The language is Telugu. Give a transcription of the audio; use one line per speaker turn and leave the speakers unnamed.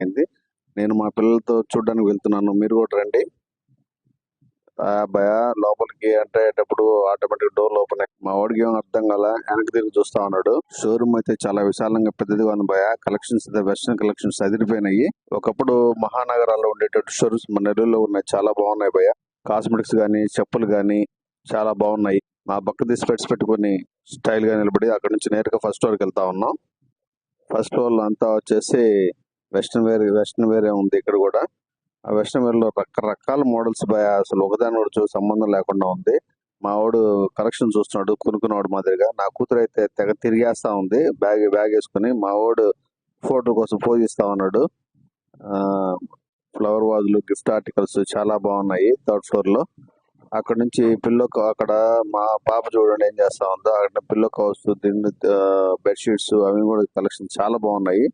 అయింది. నేను మా పిల్లలతో చూడడానికి వెళ్తున్నాను. మీరు కూడా రండి. భయ లోపలికి ఎంటర్ అయ్యేటప్పుడు ఆటోమేటిక్ డోర్లు ఓపెన్ అయ్యి మా వాడికి ఏం అర్థం కాల, వెనక్కి తిరిగి చూస్తా ఉన్నాడు. షోరూమ్ అయితే చాలా విశాలంగా పెద్దదిగా ఉంది భయ. కలెక్షన్స్ అయితే వెస్టర్న్ కలెక్షన్స్ అదిరిపోయినాయి. ఒకప్పుడు మహానగరాల్లో ఉండేటట్టు షోరూమ్స్ మన నెల్లూరులో ఉన్నాయి, చాలా బాగున్నాయి భయ. కాస్మెటిక్స్ గానీ, చెప్పులు గానీ చాలా బాగున్నాయి. మా పక్కది స్పెట్స్ పెట్టుకుని స్టైల్ గా నిలబడి అక్కడ నుంచి నేరుగా ఫస్ట్ ఫ్లోర్కి వెళ్తా ఉన్నాం. ఫస్ట్ ఫ్లోర్ లో అంతా వచ్చేసి వెస్టర్న్ వేరే ఉంది. ఇక్కడ కూడా ఆ వెస్టర్న్ వేర్ లో రకరకాల మోడల్స్ భయ. అసలు ఒకదాని ఒకటి సంబంధం లేకుండా ఉంది. మా వాడు కలెక్షన్ చూస్తున్నాడు కొనుక్కున్నవాడు మాదిరిగా. నా కూతురు అయితే తెగ తిరిగేస్తా ఉంది బ్యాగ్ వేసుకుని. మా వాడు ఫోటో కోసం పోజ్ ఇస్తా ఉన్నాడు. ఫ్లవర్ వాజులు, గిఫ్ట్ ఆర్టికల్స్ చాలా బాగున్నాయి థర్డ్ ఫ్లోర్ లో. అక్కడ నుంచి అక్కడ మా పాప చూడండి ఏం చేస్తా ఉందో. అక్కడ పిల్లో కవర్స్, దిండు, బెడ్షీట్స్ అవి కూడా కలెక్షన్ చాలా బాగున్నాయి.